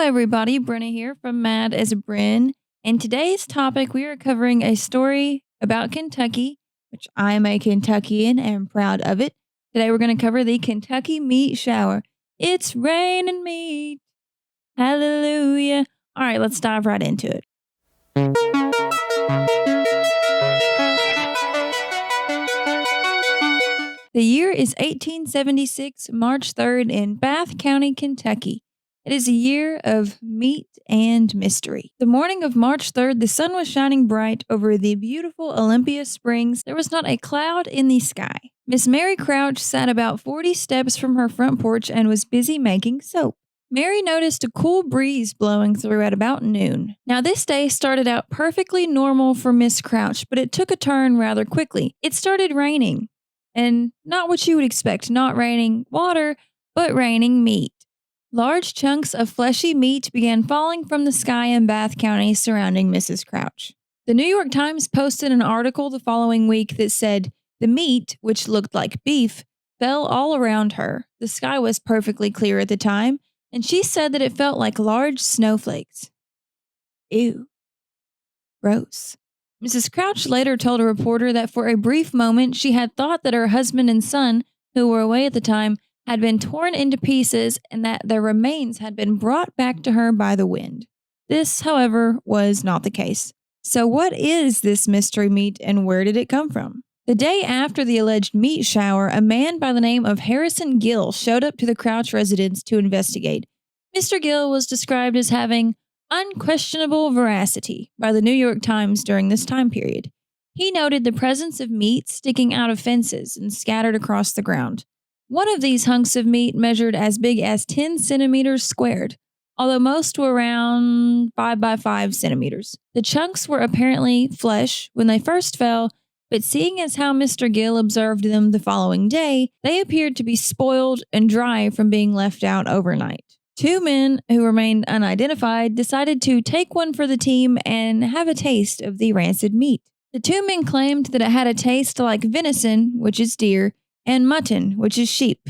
everybody. Brenna here from Mad as a Bren. And today's topic, we are covering a story about Kentucky, which I am a Kentuckian and am proud of it. Today, we're going to cover the Kentucky meat shower. It's raining meat. Hallelujah. All right, let's dive right into it. The year is 1876, March 3rd, in Bath County, Kentucky. It is a year of meat and mystery. The morning of March 3rd, the sun was shining bright over the beautiful Olympia Springs. There was not a cloud in the sky. Miss Mary Crouch sat about 40 steps from her front porch and was busy making soap. Mary noticed a cool breeze blowing through at about noon. Now, this day started out perfectly normal for Miss Crouch, but it took a turn rather quickly. It started raining. And not what you would expect, not raining water, but raining meat. Large chunks of fleshy meat began falling from the sky in Bath County surrounding Mrs. Crouch. The New York Times posted an article the following week that said, the meat, which looked like beef, fell all around her. The sky was perfectly clear at the time, and she said that it felt like large snowflakes. Ew. Gross. Mrs. Crouch later told a reporter that for a brief moment she had thought that her husband and son, who were away at the time, had been torn into pieces and that their remains had been brought back to her by the wind. This, however, was not the case. So what is this mystery meat and where did it come from? The day after the alleged meat shower, a man by the name of Harrison Gill showed up to the Crouch residence to investigate. Mr. Gill was described as having unquestionable veracity by the New York Times during this time period. He noted the presence of meat sticking out of fences and scattered across the ground. One of these hunks of meat measured as big as 10 centimeters squared, although most were around 5 by 5 centimeters. The chunks were apparently flesh when they first fell, but seeing as how Mr. Gill observed them the following day, they appeared to be spoiled and dry from being left out overnight. Two men who remained unidentified decided to take one for the team and have a taste of the rancid meat. The two men claimed that it had a taste like venison, which is deer, and mutton, which is sheep.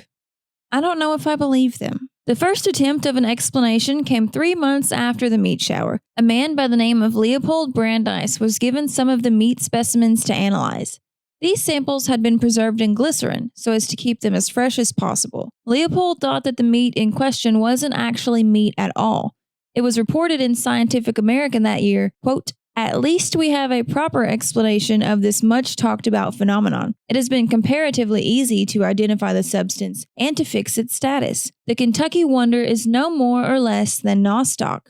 I don't know if I believe them. The first attempt of an explanation came 3 months after the meat shower. A man by the name of Leopold Brandeis was given some of the meat specimens to analyze. These samples had been preserved in glycerin so as to keep them as fresh as possible. Leopold thought that the meat in question wasn't actually meat at all. It was reported in Scientific American that year, quote, "At least we have a proper explanation of this much talked about phenomenon. It has been comparatively easy to identify the substance and to fix its status. The Kentucky wonder is no more or less than Nostoc."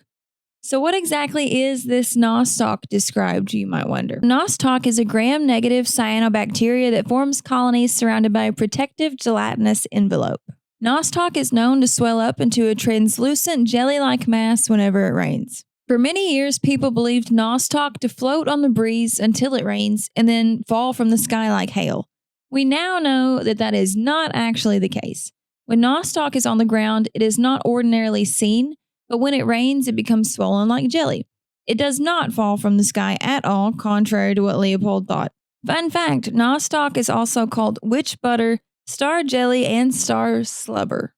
So what exactly is this Nostoc described, you might wonder? Nostoc is a gram-negative cyanobacteria that forms colonies surrounded by a protective gelatinous envelope. Nostoc is known to swell up into a translucent jelly-like mass whenever it rains. For many years, people believed Nostoc to float on the breeze until it rains and then fall from the sky like hail. We now know that that is not actually the case. When Nostoc is on the ground, it is not ordinarily seen, but when it rains, it becomes swollen like jelly. It does not fall from the sky at all, contrary to what Leopold thought. Fun fact, Nostoc is also called witch butter, star jelly, and star slubber.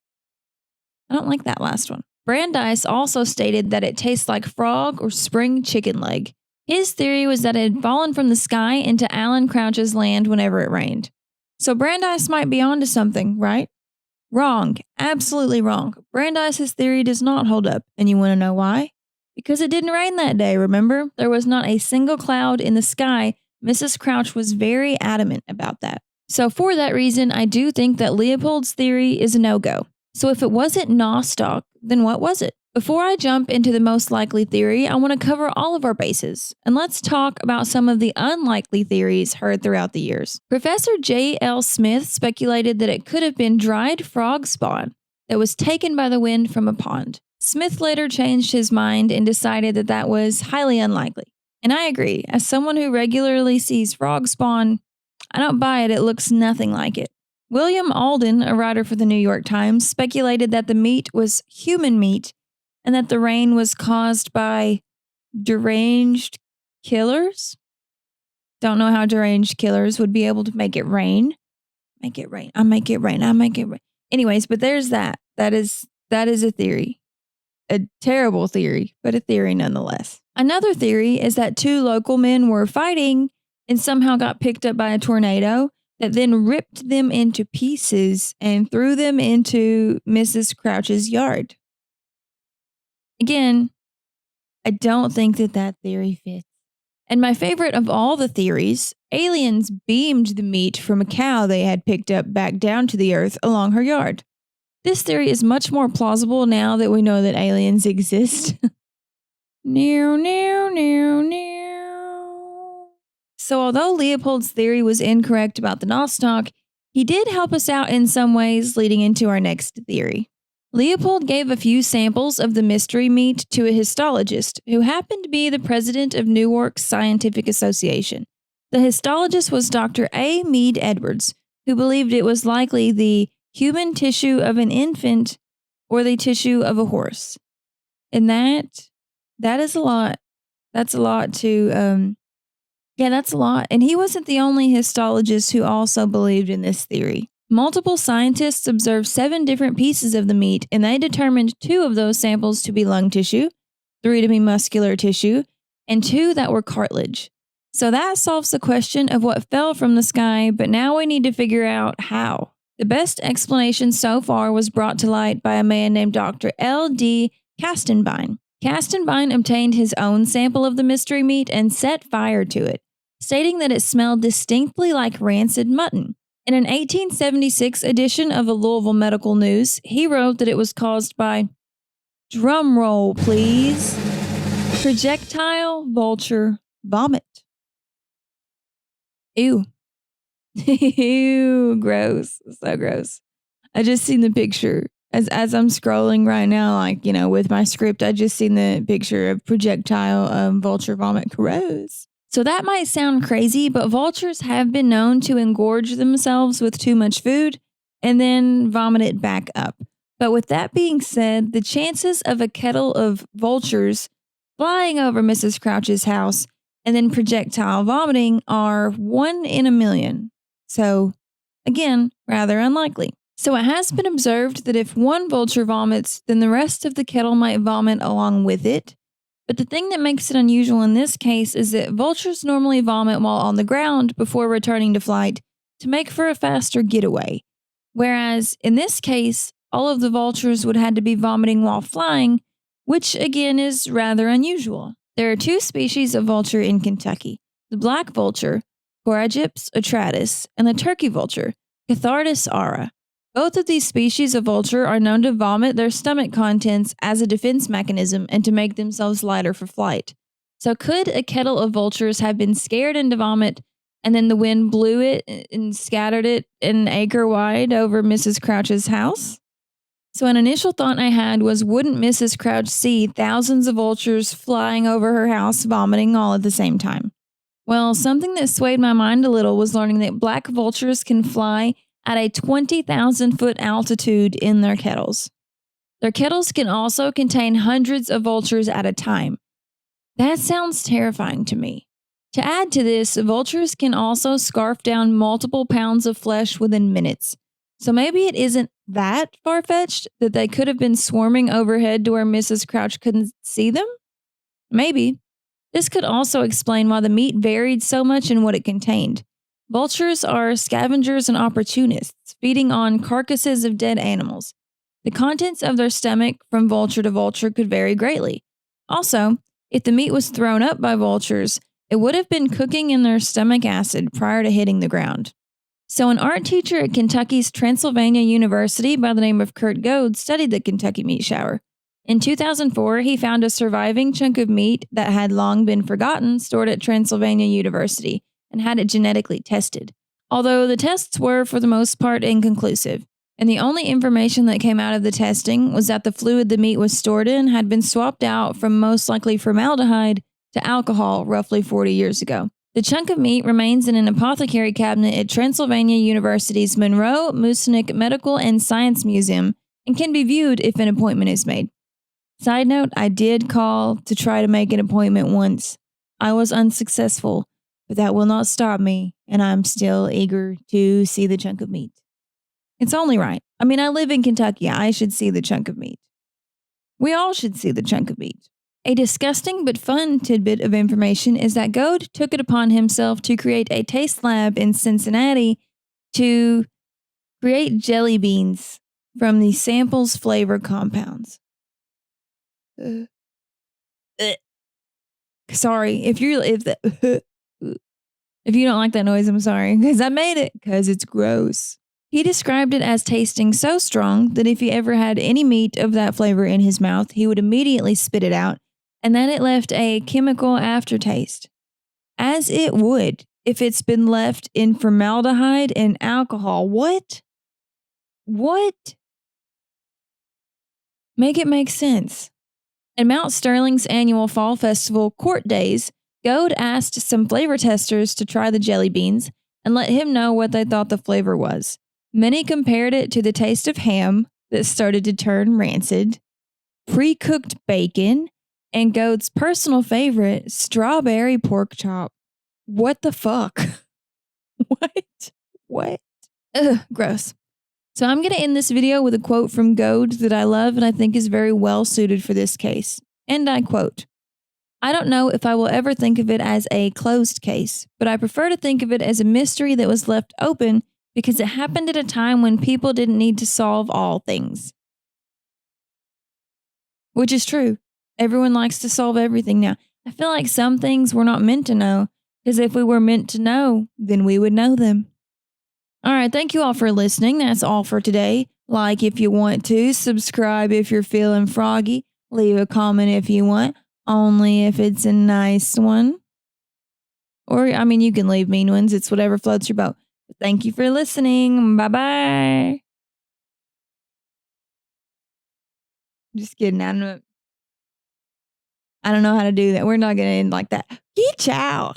I don't like that last one. Brandeis also stated that it tastes like frog or spring chicken leg. His theory was that it had fallen from the sky into Alan Crouch's land whenever it rained. So Brandeis might be onto something, right? Wrong. Absolutely wrong. Brandeis' theory does not hold up. And you want to know why? Because it didn't rain that day, remember? There was not a single cloud in the sky. Mrs. Crouch was very adamant about that. So for that reason, I do think that Leopold's theory is a no-go. So if it wasn't Nostoc, then what was it? Before I jump into the most likely theory, I want to cover all of our bases, and let's talk about some of the unlikely theories heard throughout the years. Professor J.L. Smith speculated that it could have been dried frog spawn that was taken by the wind from a pond. Smith later changed his mind and decided that that was highly unlikely. And I agree, as someone who regularly sees frog spawn, I don't buy it, it looks nothing like it. William Alden, a writer for the New York Times, speculated that the meat was human meat and that the rain was caused by deranged killers. Don't know how deranged killers would be able to make it rain. Make it rain. I make it rain. I make it rain. Anyways, but there's that. That is a theory. a terrible theory, but a theory nonetheless. Another theory is that two local men were fighting and somehow got picked up by a tornado that then ripped them into pieces and threw them into Mrs. Crouch's yard. Again, I don't think that theory fits. And my favorite of all the theories, aliens beamed the meat from a cow they had picked up back down to the earth along her yard. This theory is much more plausible now that we know that aliens exist. Near, near, near, near. So although Leopold's theory was incorrect about the Nostoc, he did help us out in some ways leading into our next theory. Leopold gave a few samples of the mystery meat to a histologist who happened to be the president of Newark's Scientific Association. The histologist was Dr. A. Mead Edwards, who believed it was likely the human tissue of an infant or the tissue of a horse. And that is a lot. That's a lot to, that's a lot. And he wasn't the only histologist who also believed in this theory. Multiple scientists observed 7 different pieces of the meat, and they determined 2 of those samples to be lung tissue, 3 to be muscular tissue, and 2 that were cartilage. So that solves the question of what fell from the sky, but now we need to figure out how. The best explanation so far was brought to light by a man named Dr. L.D. Castenbein. Castenbein obtained his own sample of the mystery meat and set fire to it, stating that it smelled distinctly like rancid mutton. In an 1876 edition of the Louisville Medical News, he wrote that it was caused by, drum roll please, projectile vulture vomit. Ew. Ew, gross. So gross. I just seen the picture. As I'm scrolling right now, with my script, I just seen the picture of projectile vulture vomit. Gross. So that might sound crazy, but vultures have been known to engorge themselves with too much food and then vomit it back up. But with that being said, the chances of a kettle of vultures flying over Mrs. Crouch's house and then projectile vomiting are 1 in a million. So, again, rather unlikely. So it has been observed that if one vulture vomits, then the rest of the kettle might vomit along with it. But the thing that makes it unusual in this case is that vultures normally vomit while on the ground before returning to flight to make for a faster getaway. Whereas in this case, all of the vultures would have to be vomiting while flying, which again is rather unusual. There are 2 species of vulture in Kentucky, the black vulture, Coragyps atratus, and the turkey vulture, Cathartus aura. Both of these species of vulture are known to vomit their stomach contents as a defense mechanism and to make themselves lighter for flight. So could a kettle of vultures have been scared into vomit and then the wind blew it and scattered it an acre wide over Mrs. Crouch's house? So an initial thought I had was, wouldn't Mrs. Crouch see thousands of vultures flying over her house vomiting all at the same time? Well, something that swayed my mind a little was learning that black vultures can fly at a 20,000-foot altitude in their kettles. Their kettles can also contain hundreds of vultures at a time. That sounds terrifying to me. To add to this, vultures can also scarf down multiple pounds of flesh within minutes. So maybe it isn't that far-fetched that they could have been swarming overhead to where Mrs. Crouch couldn't see them? Maybe. This could also explain why the meat varied so much in what it contained. Vultures are scavengers and opportunists, feeding on carcasses of dead animals. The contents of their stomach from vulture to vulture could vary greatly. Also, if the meat was thrown up by vultures, it would have been cooking in their stomach acid prior to hitting the ground. So an art teacher at Kentucky's Transylvania University by the name of Kurt Goad studied the Kentucky meat shower. In 2004, he found a surviving chunk of meat that had long been forgotten stored at Transylvania University and had it genetically tested. Although the tests were, for the most part, inconclusive, and the only information that came out of the testing was that the fluid the meat was stored in had been swapped out from most likely formaldehyde to alcohol roughly 40 years ago. The chunk of meat remains in an apothecary cabinet at Transylvania University's Monroe Musonic Medical and Science Museum and can be viewed if an appointment is made. Side note, I did call to try to make an appointment once. I was unsuccessful, but that will not stop me, and I'm still eager to see the chunk of meat. It's only right. I mean, I live in Kentucky. I should see the chunk of meat. We all should see the chunk of meat. A disgusting but fun tidbit of information is that Goad took it upon himself to create a taste lab in Cincinnati to create jelly beans from the sample's flavor compounds. Sorry, if you don't like that noise, I'm sorry, because I made it, because it's gross. He described it as tasting so strong that if he ever had any meat of that flavor in his mouth, he would immediately spit it out, and that it left a chemical aftertaste. As it would if it's been left in formaldehyde and alcohol. What? What? Make it make sense. At Mount Sterling's annual Fall Festival Court Days, Goad asked some flavor testers to try the jelly beans and let him know what they thought the flavor was. Many compared it to the taste of ham that started to turn rancid, pre-cooked bacon, and Goad's personal favorite, strawberry pork chop. What the fuck? What? Ugh, gross. So I'm going to end this video with a quote from Goad that I love and I think is very well suited for this case. And I quote, "I don't know if I will ever think of it as a closed case, but I prefer to think of it as a mystery that was left open because it happened at a time when people didn't need to solve all things." Which is true. Everyone likes to solve everything now. I feel like some things we're not meant to know, because if we were meant to know, then we would know them. All right, thank you all for listening. That's all for today. Like if you want to, subscribe if you're feeling froggy, leave a comment if you want, only if it's a nice one. Or, I mean, you can leave mean ones. It's whatever floats your boat. But thank you for listening. Bye-bye. Just kidding. I don't know how to do that. We're not going to end like that. Ciao.